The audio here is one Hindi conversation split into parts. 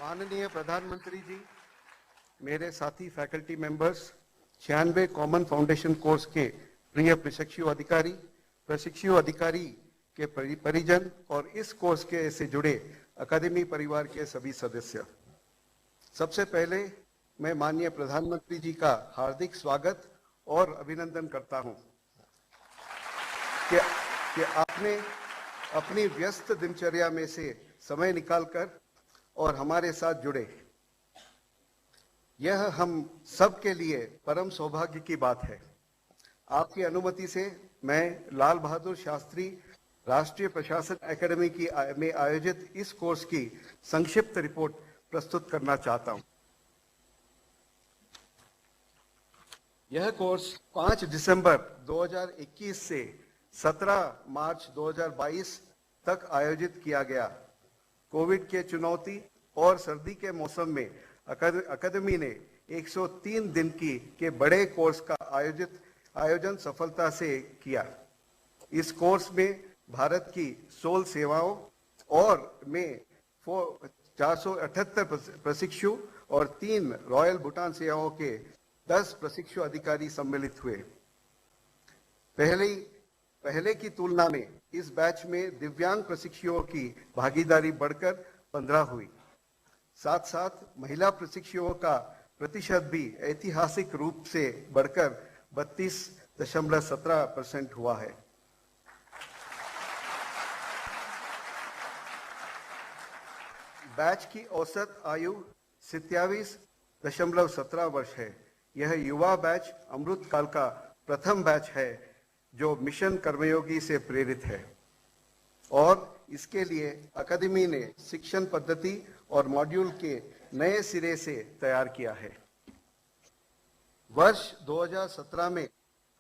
माननीय प्रधानमंत्री जी, मेरे साथी faculty members, 96 common foundation course के प्रिय प्रशिक्षु अधिकारी के परिजन और इस कोर्स के से जुड़े अकादमी परिवार के सभी सदस्य, सबसे पहले मैं माननीय प्रधानमंत्री जी का हार्दिक स्वागत और अभिनंदन करता हूं कि आपने अपनी व्यस्त दिनचर्या में से समय निकालकर और हमारे साथ जुड़े। यह हम सब के लिए परम सौभाग्य की बात है। आपकी अनुमति से मैं लाल बहादुर शास्त्री राष्ट्रीय प्रशासन एकेडमी में आयोजित इस कोर्स की संक्षिप्त रिपोर्ट प्रस्तुत करना चाहता हूं। यह कोर्स 5 दिसंबर 2021 से 17 मार्च 2022 तक आयोजित किया गया। कोविड के चुनौती और सर्दी के मौसम में अकादमी ने 103 दिन के बड़े कोर्स का आयोजन सफलता से किया। इस कोर्स में भारत की 16 सेवाओं और में 478 प्रशिक्षु और 3 रॉयल भूटान सेवाओं के 10 प्रशिक्षु अधिकारी सम्मिलित हुए। पहले की तुलना में इस बैच में दिव्यांग प्रशिक्षुओं की भागीदारी बढ़कर 15 हुई। साथ साथ महिला प्रशिक्षुओं का प्रतिशत भी ऐतिहासिक रूप से बढ़कर 32.17% हुआ है। बैच की औसत आयु 27.17 वर्ष है। यह युवा बैच अमृतकाल का प्रथम बैच है जो मिशन कर्मयोगी से प्रेरित है और इसके लिए अकादमी ने शिक्षण पद्धति और मॉड्यूल के नए सिरे से तैयार किया है। वर्ष 2017 में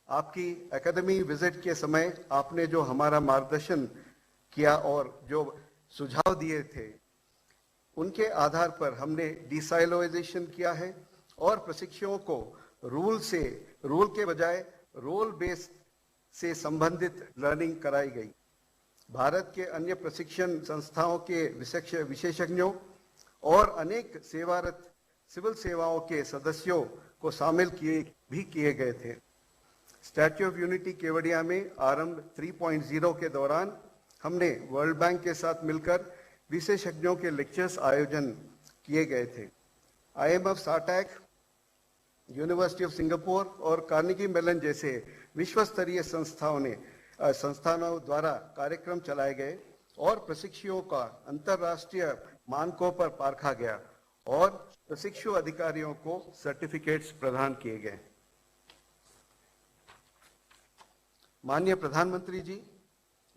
आपकी अकादमी विजिट के समय आपने जो हमारा मार्गदर्शन किया और जो सुझाव दिए थे, उनके आधार पर हमने डिसाइलोइजेशन किया है और प्रशिक्षुओं को रूल के बजाय रोल बेस्ड से संबंधित लर्निंग कराई गई। भारत के अन्य प्रशिक्षण संस्थाओं के विशेषज्ञों और अनेक सेवारत सिविल सेवाओं के सदस्यों को शामिल किए गए थे। स्टैच्यू ऑफ यूनिटी केवड़िया में आरंभ 3.0 के दौरान हमने वर्ल्ड बैंक के साथ मिलकर विशेषज्ञों के लेक्चर्स आयोजन किए गए थे। IMF SATAC, university of Singapore और कार्नेगी मेलन जैसे विश्व स्तरीय संस्थानों द्वारा कार्यक्रम चलाए गए और प्रशिक्षुओं का अंतर्राष्ट्रीय मानकों पर परखा गया और प्रशिक्षु अधिकारियों को सर्टिफिकेट्स प्रदान किए गए। माननीय प्रधानमंत्री जी,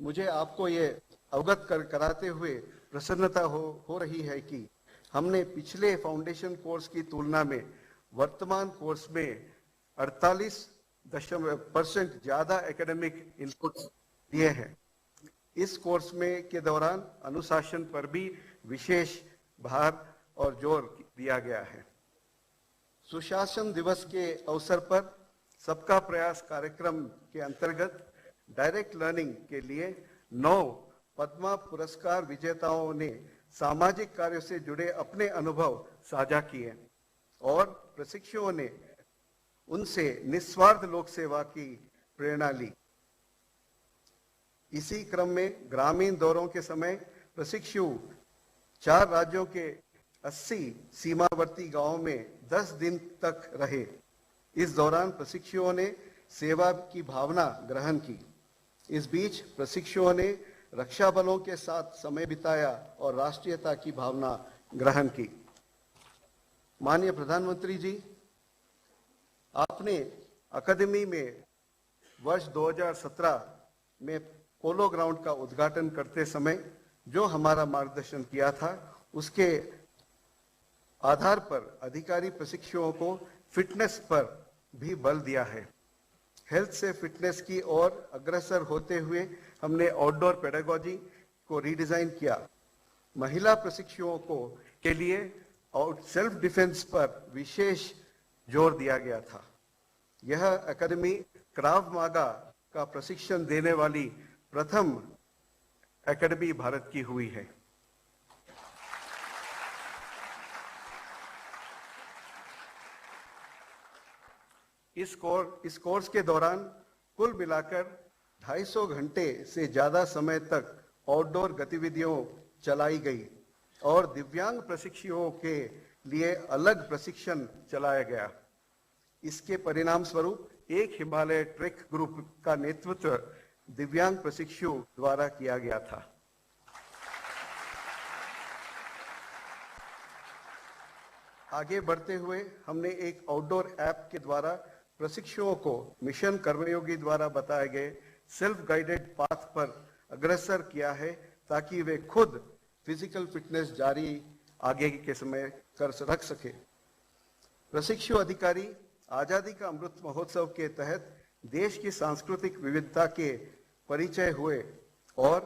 मुझे आपको ये अवगत कराते हुए प्रसन्नता हो रही है कि हमने पिछले फाउंडेशन कोर्स की तुलना में वर्तमान कोर्स में 48% ज्यादा एकेडमिक इनपुट्स दिए हैं। इस कोर्स में के दौरान अनुशासन पर भी विशेष भार और जोर दिया गया है। सुशासन दिवस के अवसर पर सबका प्रयास कार्यक्रम के अंतर्गत डायरेक्ट लर्निंग के लिए 9 पद्मा पुरस्कार विजेताओं ने सामाजिक कार्यों से जुड़े अपने अनुभव साझा किए और प्रशिक्षुओं ने उनसे निस्वार्थ लोक सेवा की प्रेरणा ली। इसी क्रम में ग्रामीण दौरों के समय प्रशिक्षु 4 राज्यों के 80 सीमावर्ती गांवों में 10 दिन तक रहे। इस दौरान प्रशिक्षुओं ने सेवा की भावना ग्रहण की। इस बीच प्रशिक्षुओं ने रक्षा बलों के साथ समय बिताया और राष्ट्रीयता की भावना ग्रहण की। माननीय प्रधानमंत्री जी, आपने अकादमी में वर्ष 2017 में पोलो ग्राउंड का उद्घाटन करते समय जो हमारा मार्गदर्शन किया था, उसके आधार पर अधिकारी प्रशिक्षुओं को फिटनेस पर भी बल दिया है। हेल्थ से फिटनेस की ओर अग्रसर होते हुए हमने आउटडोर पेडागोजी को रीडिजाइन किया। महिला प्रशिक्षुओं के लिए सेल्फ डिफेंस पर विशेष जोर दिया गया था। यह अकादमी क्राव मागा का प्रशिक्षण देने वाली प्रथम एकेडमी भारत की हुई है। इस कोर्स के दौरान कुल मिलाकर 250 घंटे से ज्यादा समय तक आउटडोर गतिविधियों चलाई गई और दिव्यांग प्रशिक्षुओं के लिए अलग प्रशिक्षण चलाया गया। इसके परिणाम स्वरूप एक हिमालय ट्रेक ग्रुप का नेतृत्व दिव्यांग प्रशिक्षु द्वारा किया गया था। आगे बढ़ते हुए हमने एक आउटडोर ऐप के द्वारा प्रशिक्षुओं को मिशन कर्मयोगी द्वारा बताए गए सेल्फ गाइडेड पाथ पर अग्रसर किया है ताकि वे खुद फिजिकल फिटनेस जारी आगे के समय रख सके। प्रशिक्षु अधिकारी आजादी का अमृत महोत्सव के तहत देश की सांस्कृतिक विविधता के परिचय हुए और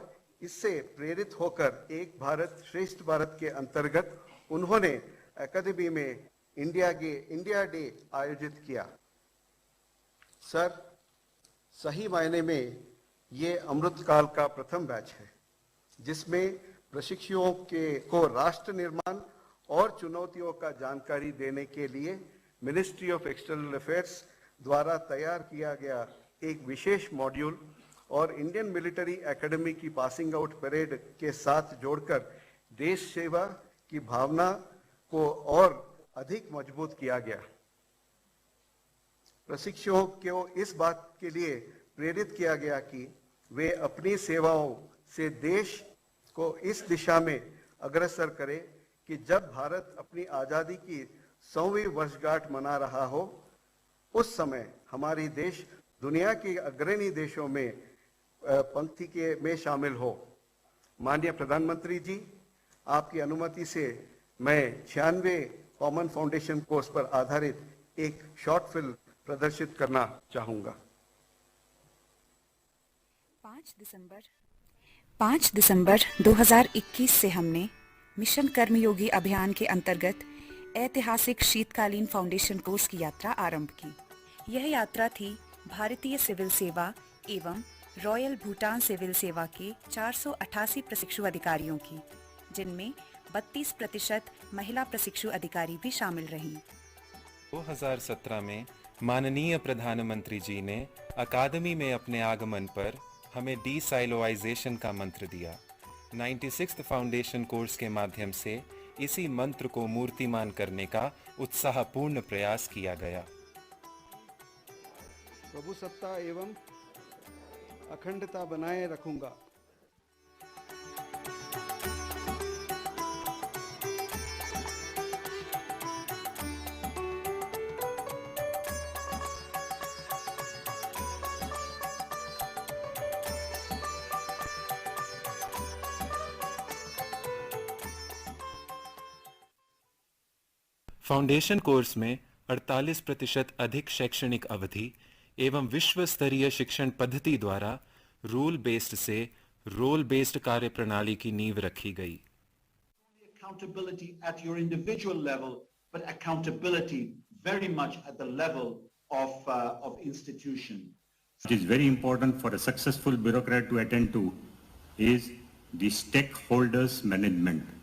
इससे प्रेरित होकर एक भारत श्रेष्ठ भारत के अंतर्गत उन्होंने अकादमी में इंडिया डे आयोजित किया। सर, सही मायने में ये अमृतकाल का प्रथम बैच है जिसमें प्रशिक्षुओं को राष्ट्र निर्माण और चुनौतियों का जानकारी देने के लिए मिनिस्ट्री ऑफ एक्सटर्नल अफेयर्स द्वारा तैयार किया गया एक विशेष मॉड्यूल और इंडियन मिलिट्री एकेडमी की पासिंग आउट परेड के साथ जोड़कर देश सेवा की भावना को और अधिक मजबूत किया गया। प्रशिक्षुओं को इस बात के लिए प्रेरित किया गया कि वे अपनी सेवाओं से देश को इस दिशा में अग्रसर करें कि जब भारत अपनी आजादी की 100वीं वर्षगांठ मना रहा हो उस समय हमारी देश दुनिया के अग्रणी देशों में पंक्ति में शामिल हो। माननीय प्रधानमंत्री जी, आपकी अनुमति से मैं 96 कॉमन फाउंडेशन कोर्स पर आधारित एक शॉर्ट फिल्म प्रदर्शित करना चाहूंगा। 5 दिसंबर 2021 से हमने मिशन कर्मयोगी अभियान के अंतर्गत ऐतिहासिक शीतकालीन फाउंडेशन कोर्स की यात्रा आरंभ की। यह यात्रा थी भारतीय सिविल सेवा एवं रॉयल भूटान सिविल सेवा के 488 प्रशिक्षु अधिकारियों की, जिनमें 32% महिला प्रशिक्षु अधिकारी भी शामिल रहीं। 2017 में माननीय प्रधानमंत्री जी ने अकादमी में अपने आगमन पर हमें डीसाइलोइजेशन का मंत्र दिया। 96th फाउंडेशन कोर्स के माध्यम से इसी मंत्र को मूर्तिमान करने का उत्साहपूर्ण प्रयास किया गया। प्रभु सत्ता एवं अखंडता बनाए रखूंगा। फाउंडेशन कोर्स में 48% अधिक शैक्षणिक अवधि एवं विश्व स्तरीय शिक्षण पद्धति द्वारा रूल बेस्ड से रोल बेस्ड कार्य प्रणाली की नींव रखी गई। Accountability at your individual level, but accountability very much at the level of institution. What is very important for a successful bureaucrat to attend to is the stakeholders management.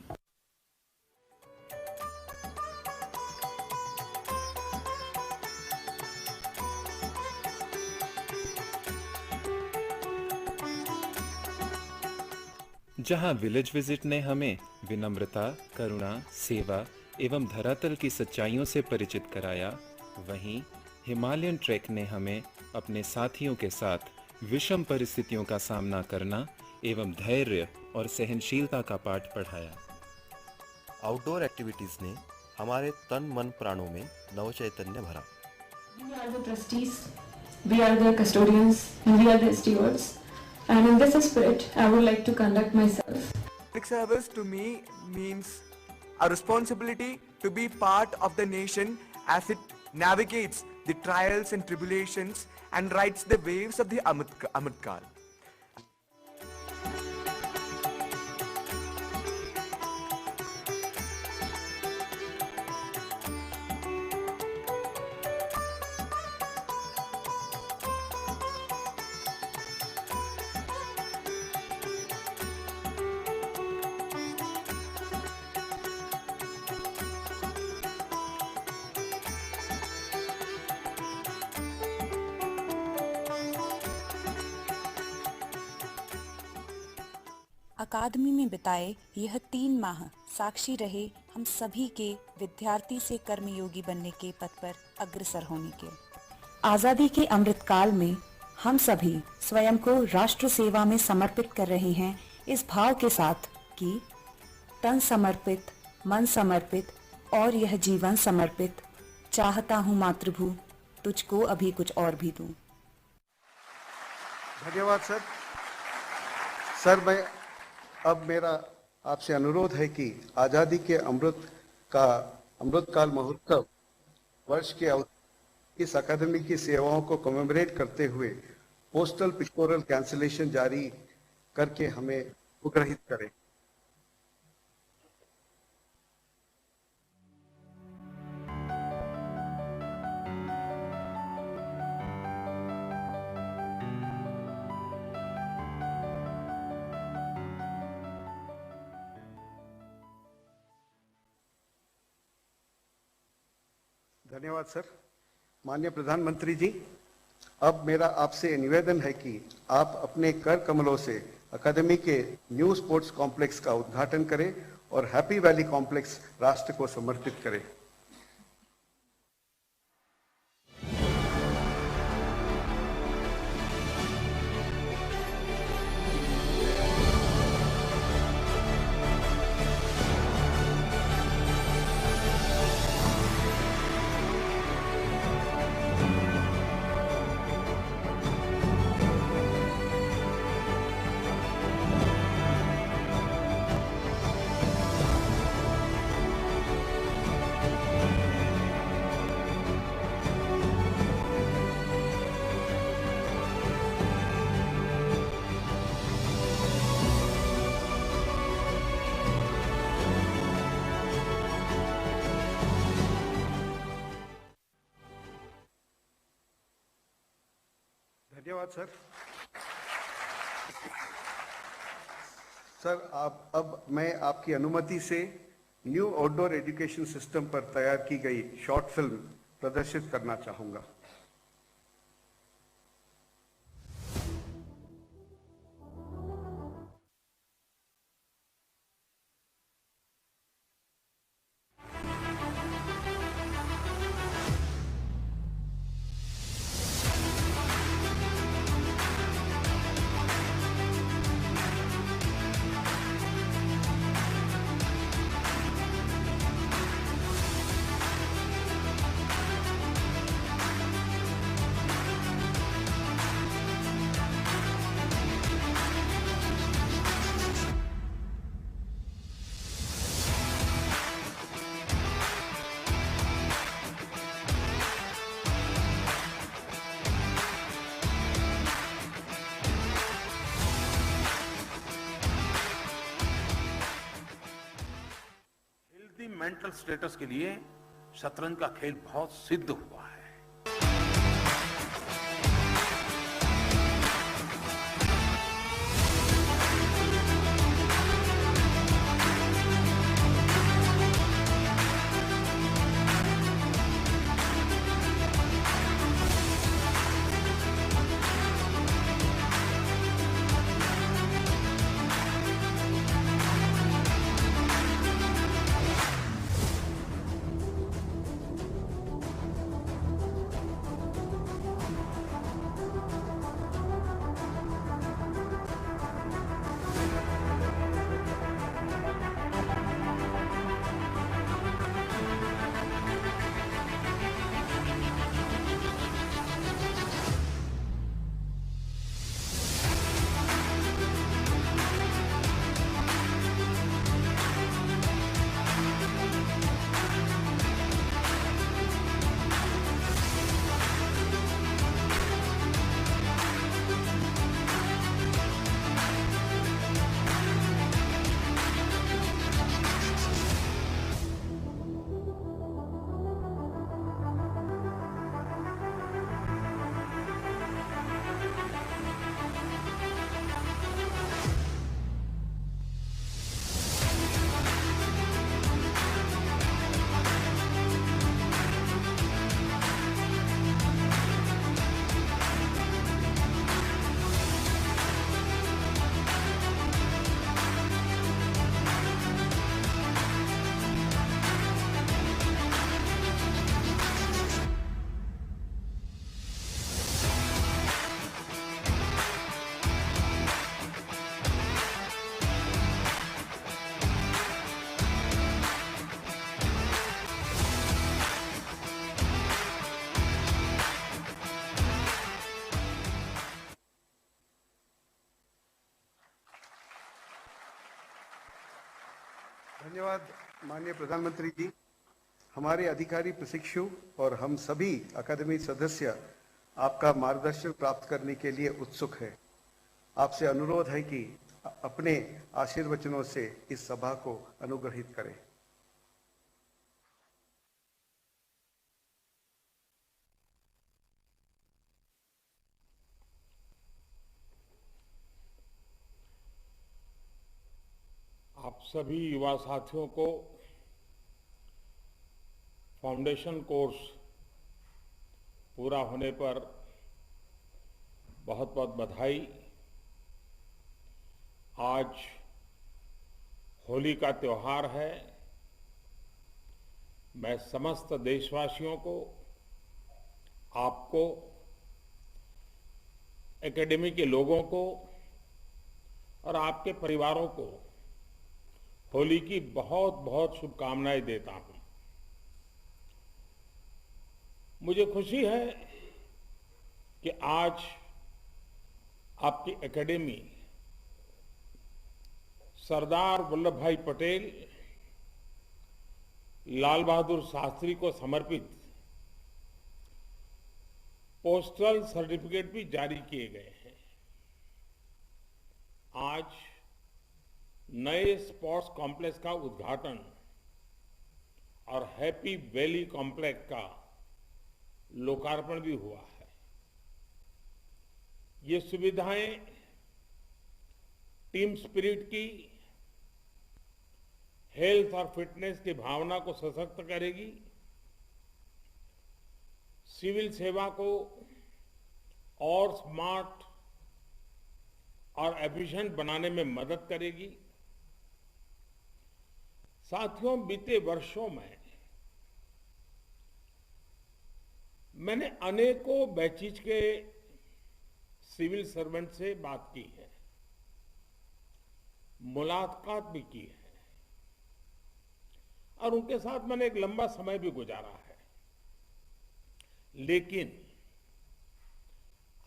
जहां विलेज विजिट ने हमें विनम्रता, करुणा, सेवा एवं धरातल की सच्चाइयों से परिचित कराया, वहीं हिमालयन ट्रैक ने हमें अपने साथियों के साथ विषम परिस्थितियों का सामना करना एवं धैर्य और सहनशीलता का पाठ पढ़ाया। आउटडोर एक्टिविटीज ने हमारे तन मन प्राणों में नव चैतन्य भरा। We are the trustees, we are the custodians, and we are the stewards. And in this spirit, I would like to conduct myself. Public service to me means a responsibility to be part of the nation as it navigates the trials and tribulations and rides the waves of the Amritkal. अकादमी में बिताए यह 3 माह साक्षी रहे हम सभी के विद्यार्थी से कर्मयोगी बनने के पथ पर अग्रसर होने के। आज़ादी के अमृतकाल में हम सभी स्वयं को राष्ट्र सेवा में समर्पित कर रहे हैं इस भाव के साथ कि तन समर्पित, मन समर्पित और यह जीवन समर्पित, चाहता हूँ मातृभू तुझको अभी कुछ और भी दूं। धन्यवाद सर। सर, मैं अब मेरा आपसे अनुरोध है कि आज़ादी के अमृतकाल महोत्सव वर्ष के इस अकादमी की सेवाओं को कमेमोरेट करते हुए पोस्टल पिक्टोरल कैंसिलेशन जारी करके हमें उपग्रहित करें। धन्यवाद सर। माननीय प्रधानमंत्री जी, अब मेरा आपसे निवेदन है कि आप अपने कर कमलों से अकादमी के न्यू स्पोर्ट्स कॉम्प्लेक्स का उद्घाटन करें और हैप्पी वैली कॉम्प्लेक्स राष्ट्र को समर्पित करें। धन्यवाद सर। सर, अब मैं आपकी अनुमति से न्यू आउटडोर एजुकेशन सिस्टम पर तैयार की गई शॉर्ट फिल्म प्रदर्शित करना चाहूंगा। मेंटल स्टेटस के लिए शतरंज का खेल बहुत सिद्ध हुआ है। धन्यवाद माननीय प्रधानमंत्री जी। हमारे अधिकारी, प्रशिक्षु और हम सभी अकादमी सदस्य आपका मार्गदर्शन प्राप्त करने के लिए उत्सुक है। आपसे अनुरोध है कि अपने आशीर्वचनों से इस सभा को अनुग्रहित करें। आप सभी युवा साथियों को फाउंडेशन कोर्स पूरा होने पर बहुत बहुत बधाई। आज होली का त्योहार है। मैं समस्त देशवासियों को, आपको, एकेडमी के लोगों को और आपके परिवारों को होली की बहुत बहुत शुभकामनाएं देता हूं। मुझे खुशी है कि आज आपकी एकेडमी सरदार वल्लभ भाई पटेल, लाल बहादुर शास्त्री को समर्पित पोस्टल सर्टिफिकेट भी जारी किए गए हैं। आज नए स्पोर्ट्स कॉम्प्लेक्स का उद्घाटन और हैप्पी वैली कॉम्प्लेक्स का लोकार्पण भी हुआ है। ये सुविधाएं टीम स्पिरिट की, हेल्थ और फिटनेस की भावना को सशक्त करेगी, सिविल सेवा को और स्मार्ट और एफिशिएंट बनाने में मदद करेगी। साथियों, बीते वर्षों में मैंने अनेकों बैचेज के सिविल सर्वेंट से बात की है, मुलाकात भी की है और उनके साथ मैंने एक लंबा समय भी गुजारा है। लेकिन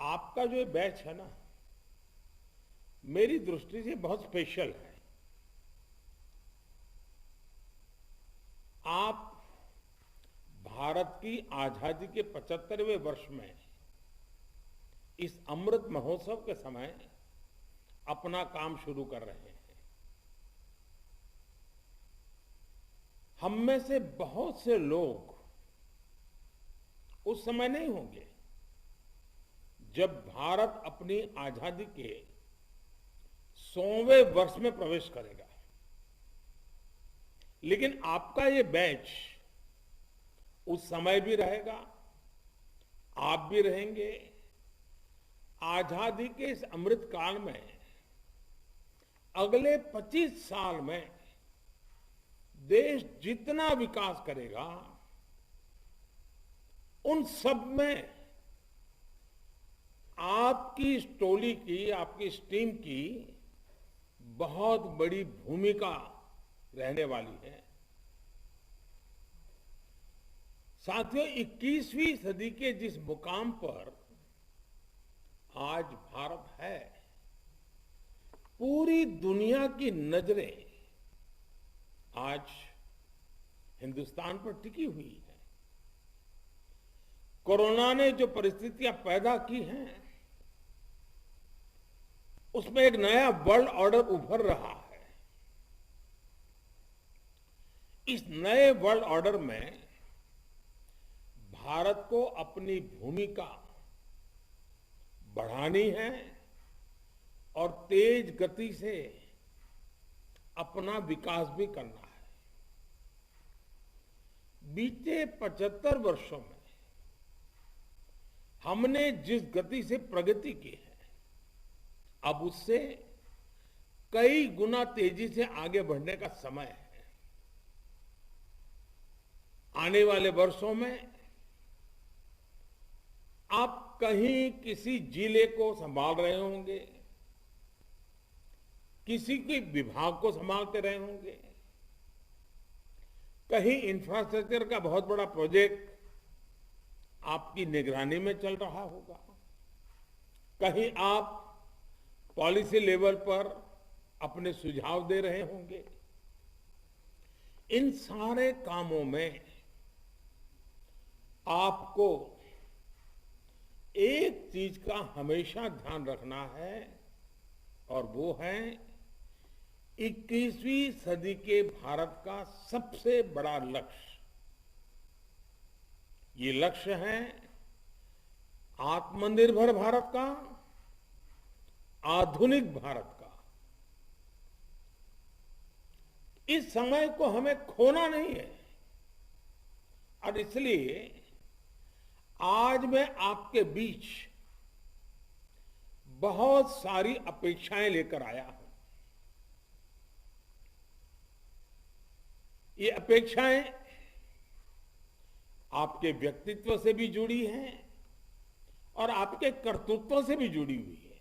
आपका जो बैच है ना, मेरी दृष्टि से बहुत स्पेशल है। आप भारत की आजादी के 75वें वर्ष में इस अमृत महोत्सव के समय अपना काम शुरू कर रहे हैं। हम में से बहुत से लोग उस समय नहीं होंगे जब भारत अपनी आजादी के 100वें वर्ष में प्रवेश करेगा। लेकिन आपका ये बैच उस समय भी रहेगा, आप भी रहेंगे। आजादी के इस अमृत काल में अगले 25 साल में देश जितना विकास करेगा, उन सब में आपकी इस टोली की, आपकी इस टीम की बहुत बड़ी भूमिका रहने वाली है। साथियों, 21वीं सदी के जिस मुकाम पर आज भारत है, पूरी दुनिया की नजरें आज हिंदुस्तान पर टिकी हुई है। कोरोना ने जो परिस्थितियां पैदा की हैं, उसमें एक नया वर्ल्ड ऑर्डर उभर रहा है। इस नए वर्ल्ड ऑर्डर में भारत को अपनी भूमिका बढ़ानी है और तेज गति से अपना विकास भी करना है। बीते 75 वर्षों में हमने जिस गति से प्रगति की है, अब उससे कई गुना तेजी से आगे बढ़ने का समय है। आने वाले वर्षों में आप कहीं किसी जिले को संभाल रहे होंगे, किसी के विभाग को संभालते रहे होंगे, कहीं इंफ्रास्ट्रक्चर का बहुत बड़ा प्रोजेक्ट आपकी निगरानी में चल रहा होगा, कहीं आप पॉलिसी लेवल पर अपने सुझाव दे रहे होंगे। इन सारे कामों में आपको एक चीज का हमेशा ध्यान रखना है और वो है 21वीं सदी के भारत का सबसे बड़ा लक्ष्य। ये लक्ष्य है आत्मनिर्भर भारत का, आधुनिक भारत का। इस समय को हमें खोना नहीं है और इसलिए आज मैं आपके बीच बहुत सारी अपेक्षाएं लेकर आया हूं। ये अपेक्षाएं आपके व्यक्तित्व से भी जुड़ी हैं और आपके कर्तृत्व से भी जुड़ी हुई है,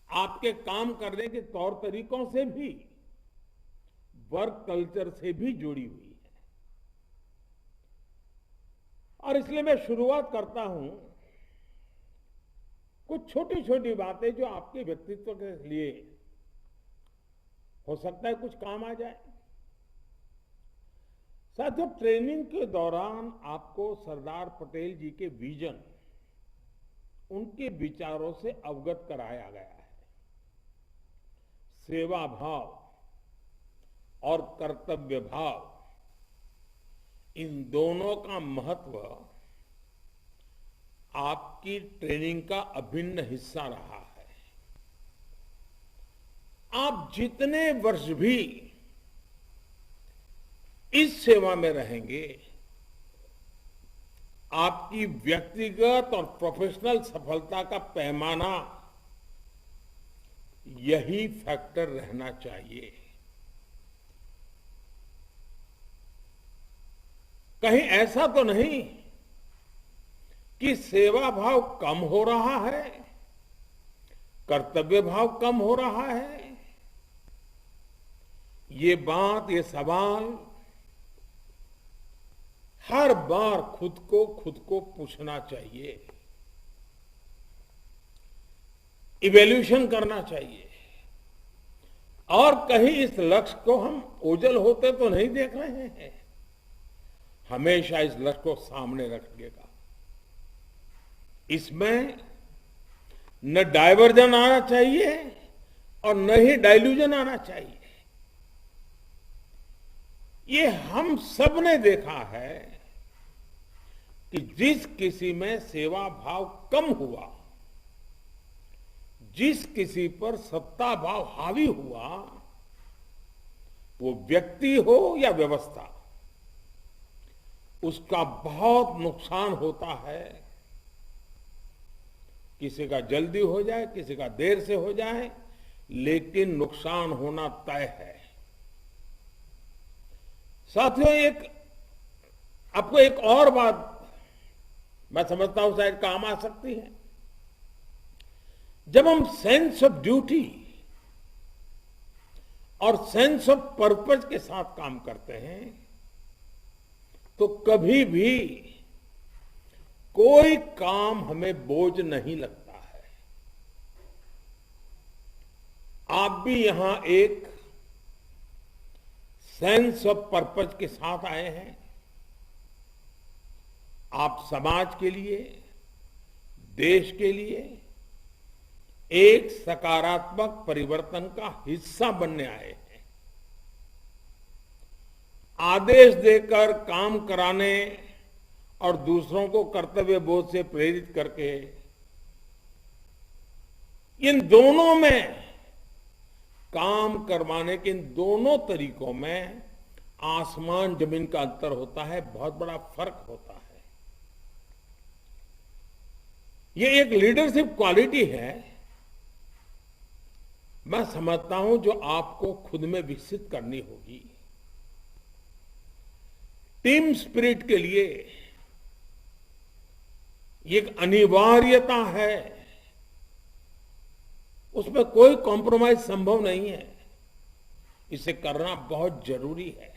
आपके काम करने के तौर तरीकों से भी, वर्क कल्चर से भी जुड़ी हुई है। और इसलिए मैं शुरुआत करता हूं कुछ छोटी छोटी बातें जो आपके व्यक्तित्व के लिए हो सकता है कुछ काम आ जाए। साथियों, ट्रेनिंग के दौरान आपको सरदार पटेल जी के विजन, उनके विचारों से अवगत कराया गया है। सेवा भाव और कर्तव्य भाव, इन दोनों का महत्व आपकी ट्रेनिंग का अभिन्न हिस्सा रहा है। आप जितने वर्ष भी इस सेवा में रहेंगे, आपकी व्यक्तिगत और प्रोफेशनल सफलता का पैमाना यही फैक्टर रहना चाहिए। कहीं ऐसा तो नहीं कि सेवा भाव कम हो रहा है, कर्तव्य भाव कम हो रहा है। ये बात, ये सवाल हर बार खुद को पूछना चाहिए, इवैल्यूएशन करना चाहिए। और कहीं इस लक्ष्य को हम ओझल होते तो नहीं देख रहे हैं, हमेशा इस लक्ष्य को सामने रखिएगा। इसमें न डायवर्जन आना चाहिए और न ही डाइल्यूजन आना चाहिए। ये हम सब ने देखा है कि जिस किसी में सेवा भाव कम हुआ, जिस किसी पर सत्ता भाव हावी हुआ, वो व्यक्ति हो या व्यवस्था, उसका बहुत नुकसान होता है। किसी का जल्दी हो जाए, किसी का देर से हो जाए, लेकिन नुकसान होना तय है। साथियों, आपको एक और बात मैं समझता हूं शायद काम आ सकती है। जब हम सेंस ऑफ ड्यूटी और सेंस ऑफ पर्पस के साथ काम करते हैं तो कभी भी कोई काम हमें बोझ नहीं लगता है। आप भी यहां एक सेंस ऑफ पर्पस के साथ आए हैं। आप समाज के लिए, देश के लिए एक सकारात्मक परिवर्तन का हिस्सा बनने आए हैं। आदेश देकर काम कराने और दूसरों को कर्तव्य बोध से प्रेरित करके, इन दोनों में काम करवाने के इन दोनों तरीकों में आसमान जमीन का अंतर होता है, बहुत बड़ा फर्क होता है। ये एक लीडरशिप क्वालिटी है, मैं समझता हूं, जो आपको खुद में विकसित करनी होगी। टीम स्पिरिट के लिए ये एक अनिवार्यता है, उसमें कोई कॉम्प्रोमाइज संभव नहीं है, इसे करना बहुत जरूरी है।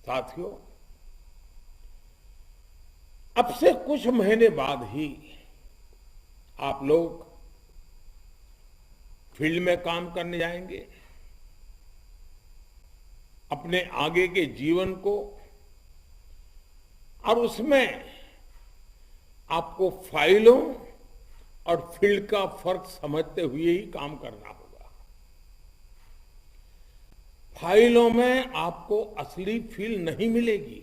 साथियों, अब से कुछ महीने बाद ही आप लोग फील्ड में काम करने जाएंगे। अपने आगे के जीवन को, और उसमें आपको फाइलों और फील्ड का फर्क समझते हुए ही काम करना होगा। फाइलों में आपको असली फील नहीं मिलेगी।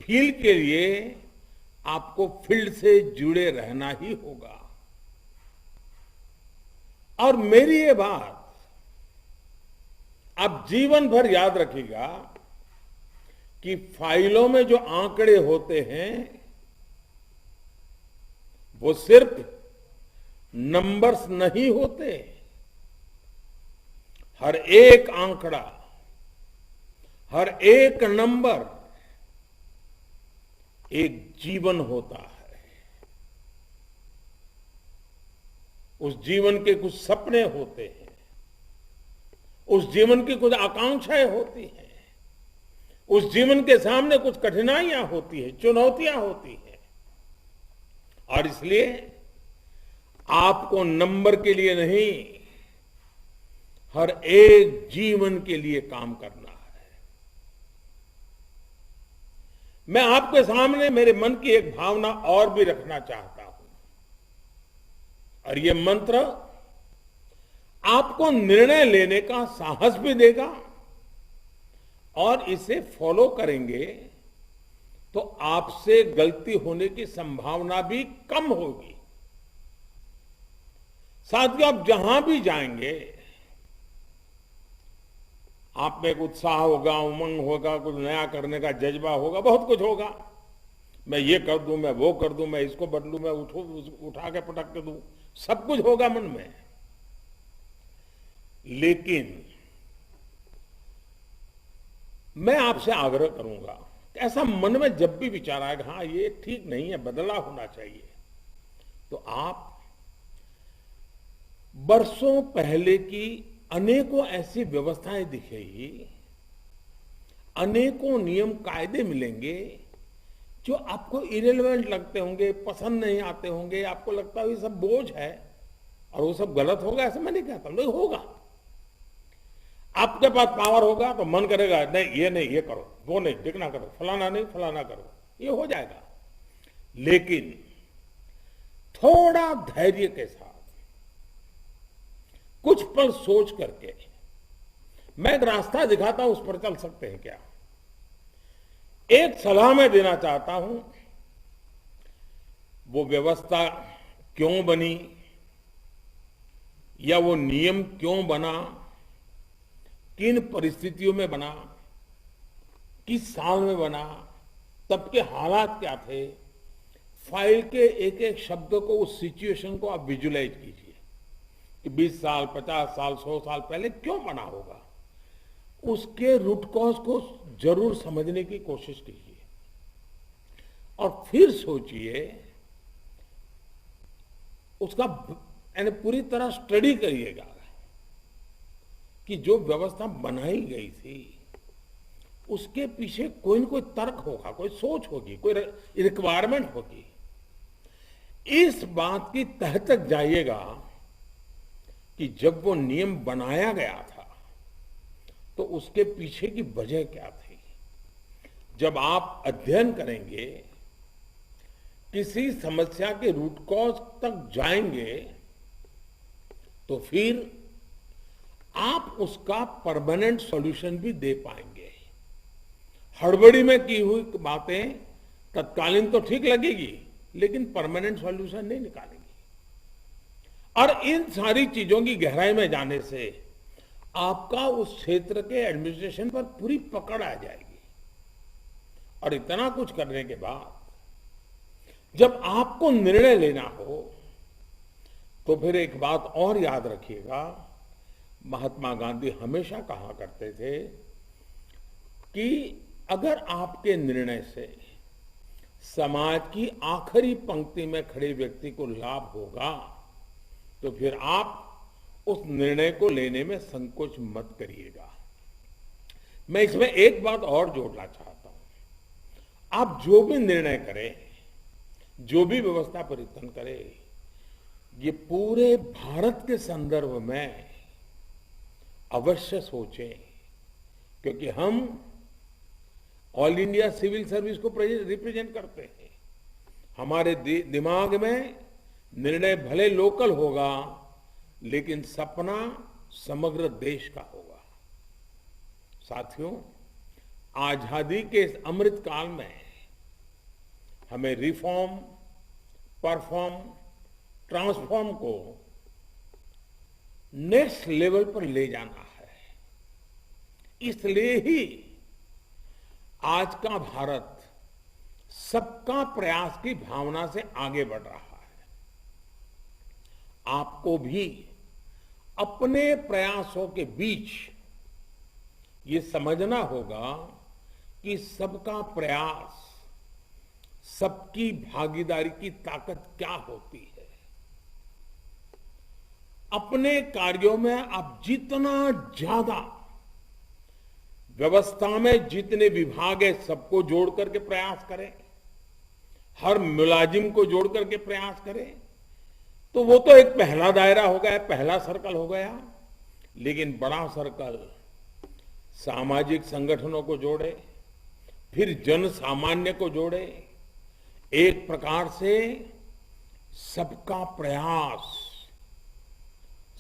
फील के लिए आपको फील्ड से जुड़े रहना ही होगा। और मेरी ये बात आप जीवन भर याद रखिएगा कि फाइलों में जो आंकड़े होते हैं वो सिर्फ नंबर्स नहीं होते। हर एक आंकड़ा, हर एक नंबर एक जीवन होता है। उस जीवन के कुछ सपने होते हैं, उस जीवन की कुछ आकांक्षाएं होती हैं, उस जीवन के सामने कुछ कठिनाइयां होती है, चुनौतियां होती हैं। और इसलिए आपको नंबर के लिए नहीं, हर एक जीवन के लिए काम करना है। मैं आपके सामने मेरे मन की एक भावना और भी रखना चाहता हूं, और ये मंत्र आपको निर्णय लेने का साहस भी देगा, और इसे फॉलो करेंगे तो आपसे गलती होने की संभावना भी कम होगी। साथियों, आप जहां भी जाएंगे आप में एक उत्साह होगा, उमंग होगा, कुछ नया करने का जज्बा होगा, बहुत कुछ होगा। मैं ये कर दूं, मैं वो कर दूं, मैं इसको बदलूं, मैं उठा के पटक के दूं, सब कुछ होगा मन में। लेकिन मैं आपसे आग्रह करूंगा कि ऐसा मन में जब भी विचार आएगा, हाँ ये ठीक नहीं है, बदलाव होना चाहिए, तो आप बरसों पहले की अनेकों ऐसी व्यवस्थाएं दिखेगी, अनेकों नियम कायदे मिलेंगे जो आपको इरेलेवेंट लगते होंगे, पसंद नहीं आते होंगे, आपको लगता है ये सब बोझ है और वो सब गलत होगा। ऐसा मैं नहीं कहता, नहीं होगा। आपके पास पावर होगा तो मन करेगा नहीं ये करो, वो नहीं, देखना करो, फलाना नहीं फलाना करो, ये हो जाएगा। लेकिन थोड़ा धैर्य के साथ, कुछ पल सोच करके, मैं एक रास्ता दिखाता हूं, उस पर चल सकते हैं क्या? एक सलाह मैं देना चाहता हूं, वो व्यवस्था क्यों बनी या वो नियम क्यों बना, किन परिस्थितियों में बना, किस साल में बना, तब के हालात क्या थे, फाइल के एक एक शब्द को, उस सिचुएशन को आप विजुलाइज कीजिए कि 20 साल, 50 साल, 100 साल पहले क्यों बना होगा। उसके रूट कॉज को जरूर समझने की कोशिश कीजिए और फिर सोचिए, उसका यानी पूरी तरह स्टडी करिएगा कि जो व्यवस्था बनाई गई थी उसके पीछे कोई न कोई तर्क होगा, कोई सोच होगी, कोई रिक्वायरमेंट होगी। इस बात की तह तक जाइएगा कि जब वो नियम बनाया गया था तो उसके पीछे की वजह क्या थी। जब आप अध्ययन करेंगे, किसी समस्या के रूट कॉज तक जाएंगे, तो फिर आप उसका परमानेंट सॉल्यूशन भी दे पाएंगे। हड़बड़ी में की हुई बातें तत्कालीन तो ठीक लगेगी, लेकिन परमानेंट सॉल्यूशन नहीं निकालेंगी। और इन सारी चीजों की गहराई में जाने से आपका उस क्षेत्र के एडमिनिस्ट्रेशन पर पूरी पकड़ आ जाएगी। और इतना कुछ करने के बाद जब आपको निर्णय लेना हो, तो फिर एक बात और याद रखिएगा, महात्मा गांधी हमेशा कहा करते थे कि अगर आपके निर्णय से समाज की आखिरी पंक्ति में खड़े व्यक्ति को लाभ होगा, तो फिर आप उस निर्णय को लेने में संकोच मत करिएगा। मैं इसमें एक बात और जोड़ना चाहता हूं। आप जो भी निर्णय करें, जो भी व्यवस्था परिवर्तन करें, ये पूरे भारत के संदर्भ में अवश्य सोचें क्योंकि हम ऑल इंडिया सिविल सर्विस को रिप्रेजेंट करते हैं। हमारे दिमाग में निर्णय भले लोकल होगा, लेकिन सपना समग्र देश का होगा। साथियों, आजादी के इस अमृत काल में हमें रिफॉर्म, परफॉर्म, ट्रांसफॉर्म को नेक्स्ट लेवल पर ले जाना है। इसलिए ही आज का भारत सबका प्रयास की भावना से आगे बढ़ रहा है। आपको भी अपने प्रयासों के बीच ये समझना होगा कि सबका प्रयास, सबकी भागीदारी की ताकत क्या होती है। अपने कार्यों में आप जितना ज्यादा व्यवस्था में जितने विभाग है सबको जोड़ करके प्रयास करें, हर मुलाजिम को जोड़ करके प्रयास करें, तो वो तो एक पहला दायरा हो गया, पहला सर्कल हो गया। लेकिन बड़ा सर्कल सामाजिक संगठनों को जोड़े, फिर जन सामान्य को जोड़े। एक प्रकार से सबका प्रयास,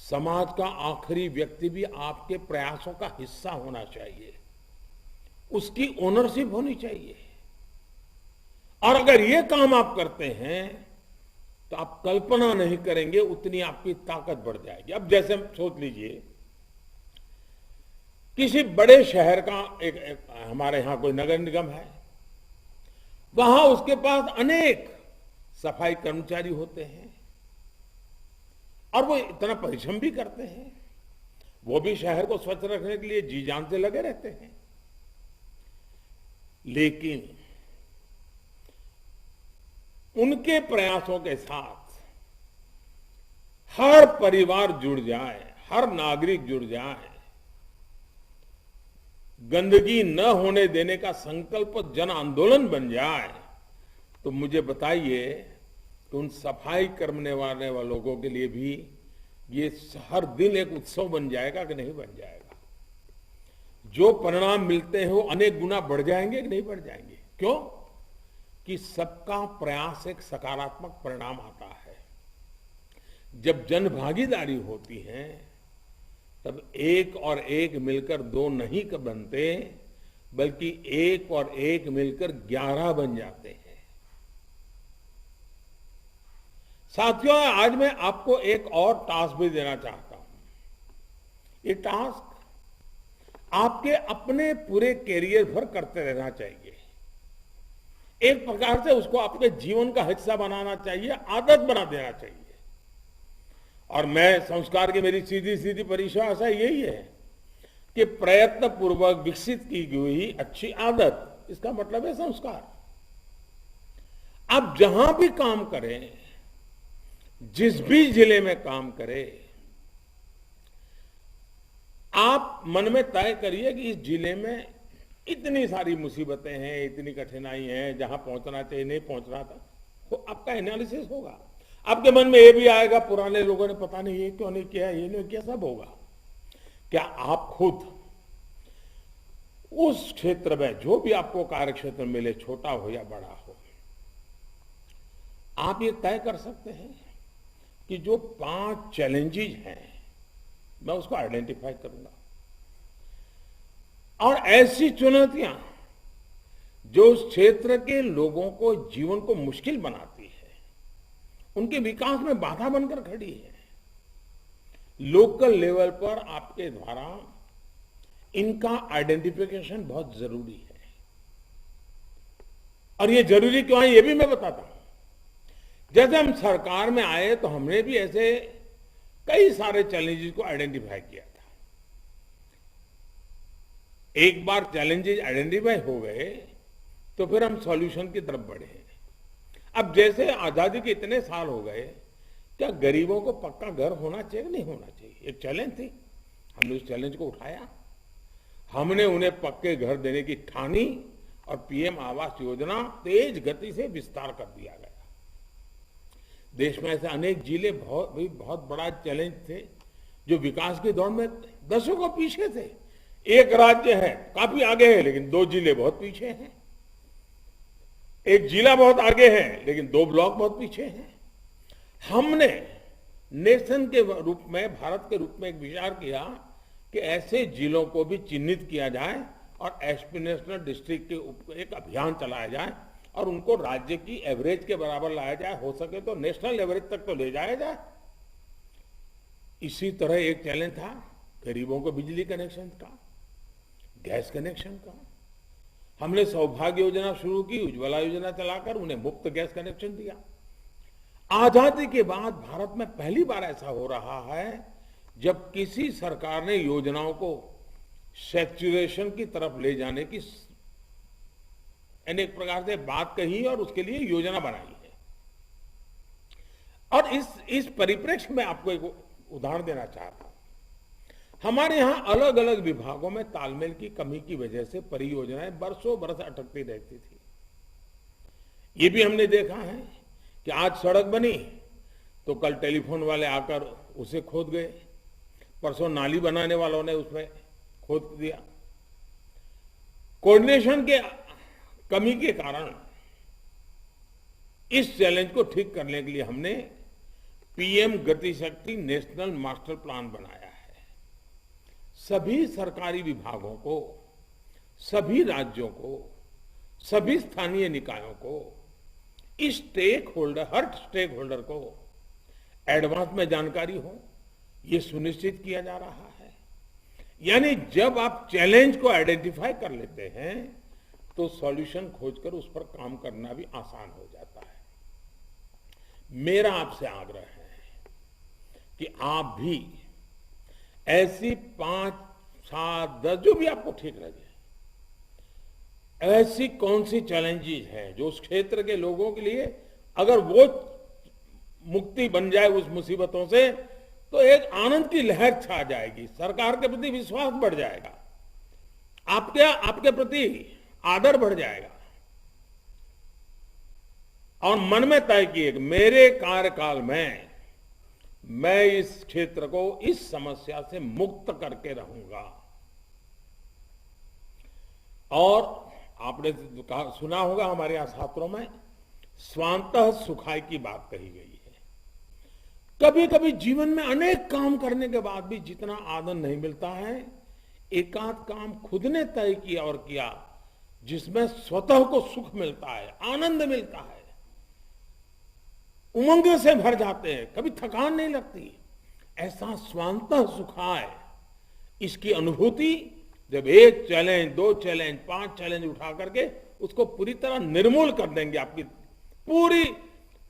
समाज का आखिरी व्यक्ति भी आपके प्रयासों का हिस्सा होना चाहिए, उसकी ओनरशिप होनी चाहिए। और अगर ये काम आप करते हैं तो आप कल्पना नहीं करेंगे उतनी आपकी ताकत बढ़ जाएगी। अब जैसे सोच लीजिए, किसी बड़े शहर का एक हमारे यहां कोई नगर निगम है, वहां उसके पास अनेक सफाई कर्मचारी होते हैं और वो इतना परिश्रम भी करते हैं, वो भी शहर को स्वच्छ रखने के लिए जी जान से लगे रहते हैं। लेकिन उनके प्रयासों के साथ हर परिवार जुड़ जाए, हर नागरिक जुड़ जाए, गंदगी न होने देने का संकल्प जन आंदोलन बन जाए, तो मुझे बताइए कि उन सफाई करने वाले लोगों के लिए भी ये हर दिन एक उत्सव बन जाएगा कि नहीं बन जाएगा। जो परिणाम मिलते हैं वो अनेक गुना बढ़ जाएंगे कि नहीं बढ़ जाएंगे। क्यों? कि सबका प्रयास एक सकारात्मक परिणाम आता है। जब जन भागीदारी होती है तब एक और एक मिलकर दो नहीं बनते, बल्कि एक और एक मिलकर 11 बन जाते हैं। साथियों, आज मैं आपको एक और टास्क भी देना चाहता हूं। ये टास्क आपके अपने पूरे कैरियर भर करते रहना चाहिए। एक प्रकार से उसको आपके जीवन का हिस्सा बनाना चाहिए, आदत बना देना चाहिए। और मैं संस्कार की मेरी सीधी सीधी परिभाषा यही है कि प्रयत्न पूर्वक विकसित की गई अच्छी आदत, इसका मतलब है संस्कार। आप जहां भी काम करें, जिस भी जिले में काम करें, आप मन में तय करिए कि इस जिले में इतनी सारी मुसीबतें हैं, इतनी कठिनाई हैं, जहां पहुंचना चाहिए नहीं पहुंचना था, तो आपका एनालिसिस होगा। आपके मन में ये भी आएगा पुराने लोगों ने पता नहीं ये क्यों नहीं किया, ये नहीं किया, सब होगा। क्या आप खुद उस क्षेत्र में जो भी आपको कार्य क्षेत्र मिले, छोटा हो या बड़ा हो, आप ये तय कर सकते हैं कि जो 5 चैलेंजेस हैं मैं उसको आइडेंटिफाई करूंगा, और ऐसी चुनौतियां जो उस क्षेत्र के लोगों को जीवन को मुश्किल बनाती है, उनके विकास में बाधा बनकर खड़ी है, लोकल लेवल पर आपके द्वारा इनका आइडेंटिफिकेशन बहुत जरूरी है। और ये जरूरी क्यों है ये भी मैं बताता हूं। जैसे हम सरकार में आए तो हमने भी ऐसे कई सारे चैलेंजेस को आइडेंटिफाई किया था। एक बार चैलेंजेस आइडेंटिफाई हो गए तो फिर हम सॉल्यूशन की तरफ बढ़े। अब जैसे आजादी के इतने साल हो गए, क्या गरीबों को पक्का घर होना चाहिए नहीं होना चाहिए, एक चैलेंज थी। हमने उस चैलेंज को उठाया, हमने उन्हें पक्के घर देने की ठानी और पीएम आवास योजना तेज गति से विस्तार कर दिया गया। देश में ऐसे अनेक जिले बहुत बड़ा चैलेंज थे जो विकास की दौड़ में दशकों पीछे थे। एक राज्य है काफी आगे है लेकिन 2 जिले बहुत पीछे हैं, एक जिला बहुत आगे है लेकिन 2 ब्लॉक बहुत पीछे हैं। हमने नेशन के रूप में, भारत के रूप में एक विचार किया कि ऐसे जिलों को भी चिन्हित किया जाए और एस्पिरेशनल डिस्ट्रिक्ट के एक अभियान चलाया जाए और उनको राज्य की एवरेज के बराबर लाया जाए, हो सके तो नेशनल एवरेज तक तो ले जाया जाए। इसी तरह एक चैलेंज था गरीबों को बिजली कनेक्शन का, गैस कनेक्शन का। हमने सौभाग्य योजना शुरू की, उज्ज्वला योजना चलाकर उन्हें मुफ्त गैस कनेक्शन दिया। आजादी के बाद भारत में पहली बार ऐसा हो रहा है जब किसी सरकार ने योजनाओं को सैचुरेशन की तरफ ले जाने की अनेक प्रकार से बात कही और उसके लिए योजना बनाई है। और इस परिप्रेक्ष्य में आपको एक उदाहरण देना चाहता हूं। हमारे यहां अलग अलग विभागों में तालमेल की कमी की वजह से परियोजनाएं बरसों बरस अटकती रहती थी। ये भी हमने देखा है कि आज सड़क बनी तो कल टेलीफोन वाले आकर उसे खोद गए, परसों नाली बनाने वालों ने उसमें खोद दिया। कोऑर्डिनेशन के कमी के कारण इस चैलेंज को ठीक करने के लिए हमने पीएम गति शक्ति नेशनल मास्टर प्लान बनाया है। सभी सरकारी विभागों को, सभी राज्यों को, सभी स्थानीय निकायों को, इस हर स्टेक होल्डर को एडवांस में जानकारी हो, यह सुनिश्चित किया जा रहा है। यानी जब आप चैलेंज को आइडेंटिफाई कर लेते हैं तो सॉल्यूशन खोजकर उस पर काम करना भी आसान हो जाता है। मेरा आपसे आग्रह है कि आप भी ऐसी 5, 7, 10 जो भी आपको ठीक लगे, ऐसी कौन सी चैलेंजेस हैं जो उस क्षेत्र के लोगों के लिए अगर वो मुक्ति बन जाए उस मुसीबतों से तो एक आनंद की लहर छा जाएगी, सरकार के प्रति विश्वास बढ़ जाएगा, आपके प्रति आदर बढ़ जाएगा और मन में तय किए कि मेरे कार्यकाल में मैं इस क्षेत्र को इस समस्या से मुक्त करके रहूंगा। और आपने सुना होगा हमारे यहां शास्त्रों में स्वांतः सुखाय की बात कही गई है। कभी कभी जीवन में अनेक काम करने के बाद भी जितना आनंद नहीं मिलता है, एकाध काम खुद ने तय किया और किया जिसमें स्वतः को सुख मिलता है, आनंद मिलता है, उमंग से भर जाते हैं, कभी थकान नहीं लगती। ऐसा स्वांतः सुखाय, इसकी अनुभूति जब 1 चैलेंज, 2 चैलेंज, 5 चैलेंज उठा करके उसको पूरी तरह निर्मूल कर देंगे, आपकी पूरी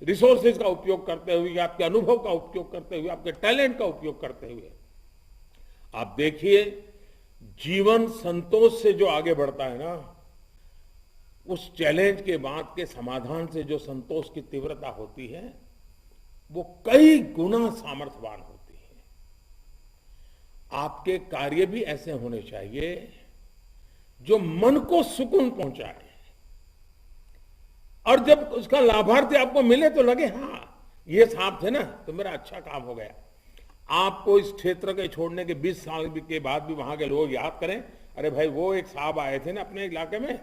रिसोर्सेज का उपयोग करते हुए, आपके अनुभव का उपयोग करते हुए, आपके टैलेंट का उपयोग करते हुए, आप देखिए जीवन संतोष से जो आगे बढ़ता है ना, उस चैलेंज के बाद के समाधान से जो संतोष की तीव्रता होती है वो कई गुना सामर्थ्यवान होती है। आपके कार्य भी ऐसे होने चाहिए जो मन को सुकून पहुंचाए और जब उसका लाभार्थी आपको मिले तो लगे हाँ ये साहब थे ना तो मेरा अच्छा काम हो गया। आपको इस क्षेत्र के छोड़ने के 20 साल के बाद भी वहां के लोग याद करें, अरे भाई वो एक साहब आए थे ना अपने इलाके में,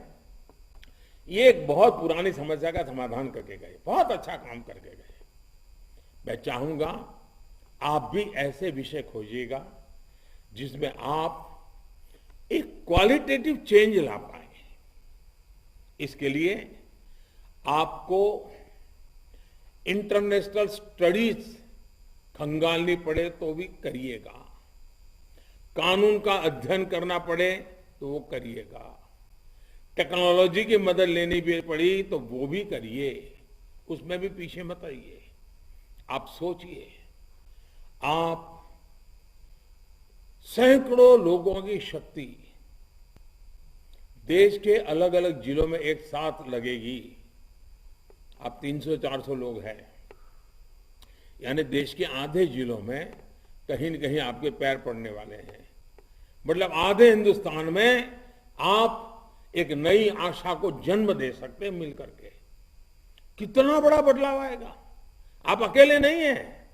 ये एक बहुत पुरानी समस्या का समाधान करके गए, बहुत अच्छा काम करके गए। मैं चाहूंगा आप भी ऐसे विषय खोजिएगा जिसमें आप एक क्वालिटेटिव चेंज ला पाए। इसके लिए आपको इंटरनेशनल स्टडीज खंगालनी पड़े तो भी करिएगा, कानून का अध्ययन करना पड़े तो वो करिएगा, टेक्नोलॉजी की मदद लेनी भी पड़ी तो वो भी करिए, उसमें भी पीछे मत आइए। आप सोचिए, आप सैकड़ों लोगों की शक्ति देश के अलग अलग जिलों में एक साथ लगेगी। आप 300-400 लोग हैं, यानी देश के आधे जिलों में कहीं न कहीं आपके पैर पड़ने वाले हैं। मतलब आधे हिंदुस्तान में आप एक नई आशा को जन्म दे सकते हैं मिलकर के। कितना बड़ा बदलाव आएगा, आप अकेले नहीं हैं।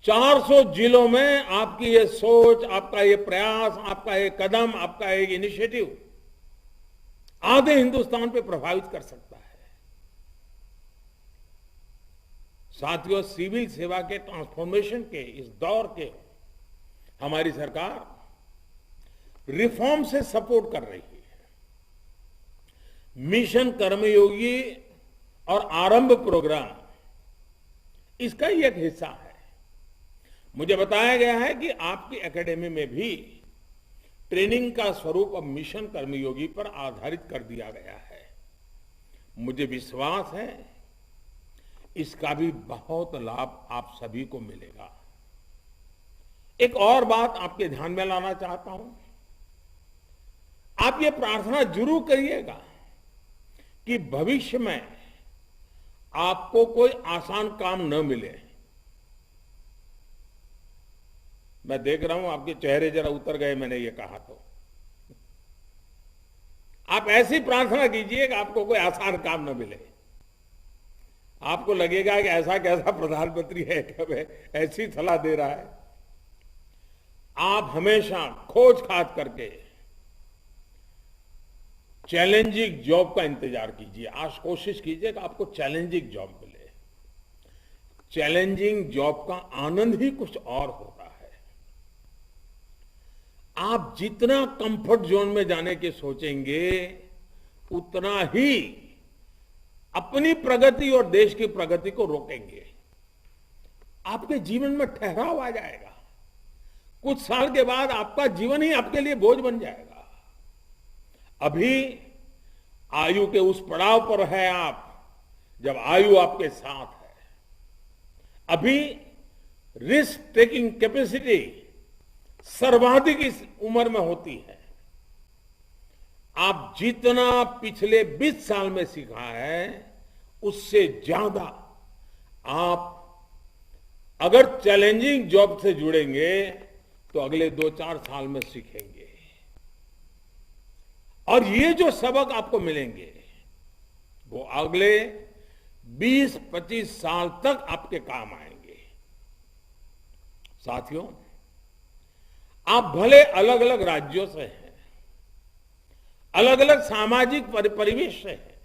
400 जिलों में आपकी ये सोच, आपका ये प्रयास, आपका ये कदम, आपका एक इनिशिएटिव आधे हिंदुस्तान पे प्रभावित कर सकता है। साथियों, सिविल सेवा के ट्रांसफॉर्मेशन के इस दौर के हमारी सरकार रिफॉर्म से सपोर्ट कर रही है। मिशन कर्मयोगी और आरंभ प्रोग्राम इसका ही एक हिस्सा है। मुझे बताया गया है कि आपकी एकेडमी में भी ट्रेनिंग का स्वरूप अब मिशन कर्मयोगी पर आधारित कर दिया गया है। मुझे विश्वास है इसका भी बहुत लाभ आप सभी को मिलेगा। एक और बात आपके ध्यान में लाना चाहता हूं, आप ये प्रार्थना जरूर करिएगा कि भविष्य में आपको कोई आसान काम न मिले। मैं देख रहा हूं आपके चेहरे जरा उतर गए मैंने ये कहा तो। आप ऐसी प्रार्थना कीजिए कि आपको कोई आसान काम न मिले। आपको लगेगा कि ऐसा कैसा प्रधानमंत्री है कि ऐसी सलाह दे रहा है। आप हमेशा खोज खाज करके चैलेंजिंग जॉब का इंतजार कीजिए। आज कोशिश कीजिए कि आपको चैलेंजिंग जॉब मिले। चैलेंजिंग जॉब का आनंद ही कुछ और होता है। आप जितना कंफर्ट जोन में जाने के सोचेंगे उतना ही अपनी प्रगति और देश की प्रगति को रोकेंगे। आपके जीवन में ठहराव आ जाएगा। कुछ साल के बाद आपका जीवन ही आपके लिए बोझ बन जाएगा। अभी आयु के उस पड़ाव पर है आप जब आयु आपके साथ है। अभी रिस्क टेकिंग कैपेसिटी सर्वाधिक इस उम्र में होती है। आप जितना पिछले 20 साल में सीखा है उससे ज्यादा आप अगर चैलेंजिंग जॉब से जुड़ेंगे तो अगले 2-4 साल में सीखेंगे। और ये जो सबक आपको मिलेंगे वो अगले 20-25 साल तक आपके काम आएंगे। साथियों, आप भले अलग अलग राज्यों से हैं, अलग अलग सामाजिक परिवेश से हैं,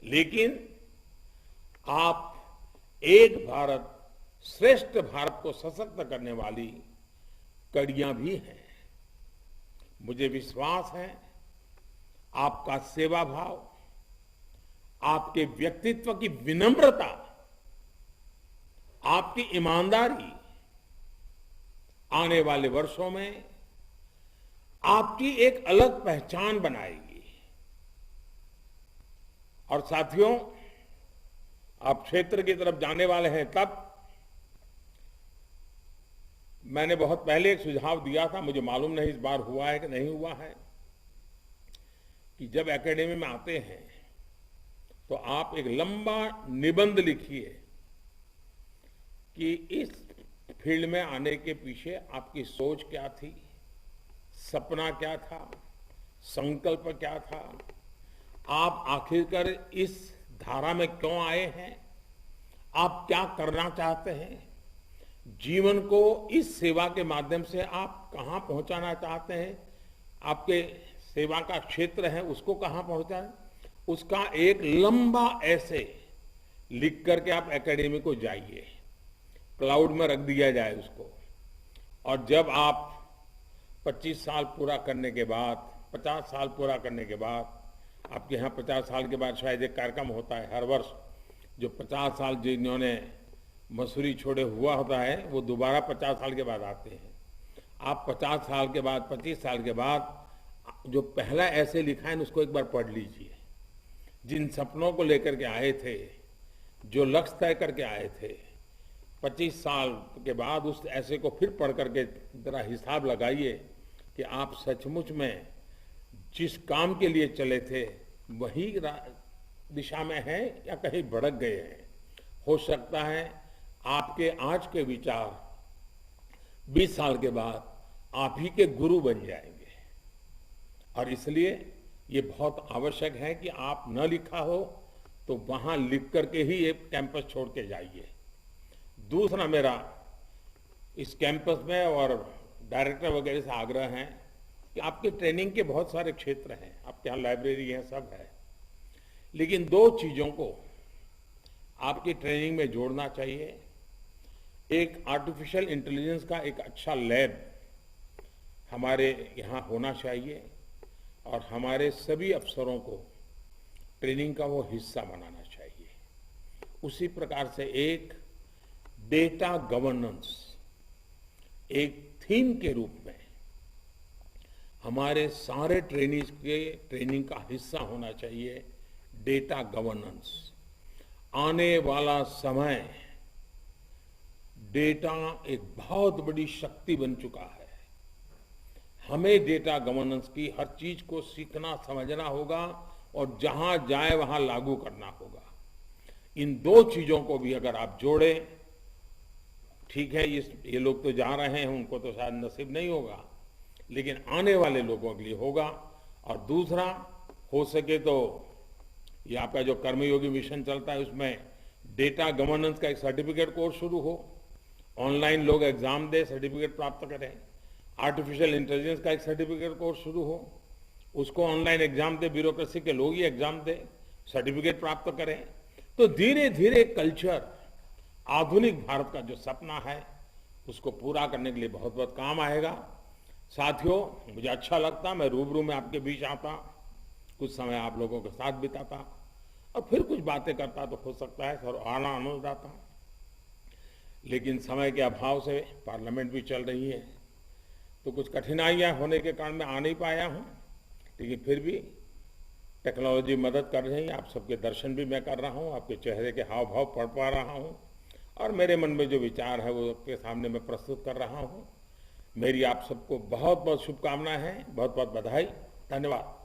लेकिन आप एक भारत श्रेष्ठ भारत को सशक्त करने वाली कड़ियां भी हैं। मुझे विश्वास है आपका सेवा भाव, आपके व्यक्तित्व की विनम्रता, आपकी ईमानदारी आने वाले वर्षों में आपकी एक अलग पहचान बनाएगी। और साथियों, आप क्षेत्र की तरफ जाने वाले हैं तब मैंने बहुत पहले एक सुझाव दिया था, मुझे मालूम नहीं इस बार हुआ है कि नहीं हुआ है, कि जब एकेडमी में आते हैं तो आप एक लंबा निबंध लिखिए कि इस फील्ड में आने के पीछे आपकी सोच क्या थी, सपना क्या था, संकल्प क्या था, आप आखिरकार इस धारा में क्यों आए हैं, आप क्या करना चाहते हैं, जीवन को इस सेवा के माध्यम से आप कहां पहुंचाना चाहते हैं, आपके सेवा का क्षेत्र है उसको कहां पहुंचाएं, उसका एक लंबा ऐसे लिख करके आप एकेडमी को जाइए, क्लाउड में रख दिया जाए उसको। और जब आप 25 साल पूरा करने के बाद, 50 साल पूरा करने के बाद, आपके यहाँ 50 साल के बाद शायद एक कार्यक्रम होता है हर वर्ष, जो 50 साल जिन्होंने मसूरी छोड़े हुआ होता है वो दोबारा 50 साल के बाद आते हैं। आप 50 साल के बाद, 25 साल के बाद जो पहला ऐसे लिखा है उसको एक बार पढ़ लीजिए। जिन सपनों को लेकर के आए थे, जो लक्ष्य तय करके आए थे, 25 साल के बाद उस ऐसे को फिर पढ़ करके जरा हिसाब लगाइए कि आप सचमुच में जिस काम के लिए चले थे वही दिशा में हैं या कहीं भड़क गए हैं। हो सकता है आपके आज के विचार 20 साल के बाद आप ही के गुरु बन जाएंगे। और इसलिए ये बहुत आवश्यक है कि आप न लिखा हो तो वहां लिख करके ही ये कैंपस छोड़ के जाइए। दूसरा मेरा इस कैंपस में और डायरेक्टर वगैरह से आग्रह है कि आपके ट्रेनिंग के बहुत सारे क्षेत्र हैं, आपके यहाँ लाइब्रेरी है, सब है, लेकिन 2 चीजों को आपकी ट्रेनिंग में जोड़ना चाहिए। एक आर्टिफिशियल इंटेलिजेंस का एक अच्छा लैब हमारे यहाँ होना चाहिए और हमारे सभी अफसरों को ट्रेनिंग का वो हिस्सा बनाना चाहिए। उसी प्रकार से एक डेटा गवर्नेंस एक थीम के रूप में हमारे सारे ट्रेनिंग के ट्रेनिंग का हिस्सा होना चाहिए, डेटा गवर्नेंस। आने वाला समय डेटा एक बहुत बड़ी शक्ति बन चुका है। हमें डेटा गवर्नेंस की हर चीज को सीखना समझना होगा और जहां जाए वहां लागू करना होगा। इन 2 चीजों को भी अगर आप जोड़ें, ठीक है ये लोग तो जा रहे हैं, उनको तो शायद नसीब नहीं होगा, लेकिन आने वाले लोगों के लिए होगा। और दूसरा, हो सके तो ये आपका जो कर्मयोगी मिशन चलता है उसमें डेटा गवर्नेंस का एक सर्टिफिकेट कोर्स शुरू हो, ऑनलाइन लोग एग्जाम दे, सर्टिफिकेट प्राप्त करें। आर्टिफिशियल इंटेलिजेंस का एक सर्टिफिकेट कोर्स शुरू हो, उसको ऑनलाइन एग्जाम दे, ब्यूरोक्रेसी के लोग ही एग्जाम दे, सर्टिफिकेट प्राप्त करें। तो धीरे धीरे कल्चर, आधुनिक भारत का जो सपना है उसको पूरा करने के लिए बहुत बहुत काम आएगा। साथियों, मुझे अच्छा लगता, मैं रूबरू में आपके बीच आता, कुछ समय आप लोगों के साथ बिताता और फिर कुछ बातें करता, तो हो सकता है सर आना आनंद आता। लेकिन समय के अभाव से पार्लियामेंट भी चल रही है, तो कुछ कठिनाइयां होने के कारण मैं आ नहीं पाया हूं, लेकिन फिर भी टेक्नोलॉजी मदद कर रही है। आप सबके दर्शन भी मैं कर रहा हूं, आपके चेहरे के हाव भाव पढ़ पा रहा हूं और मेरे मन में जो विचार है वो आपके सामने मैं प्रस्तुत कर रहा हूं। मेरी आप सबको बहुत बहुत शुभकामनाएं हैं, बहुत बहुत बधाई, धन्यवाद।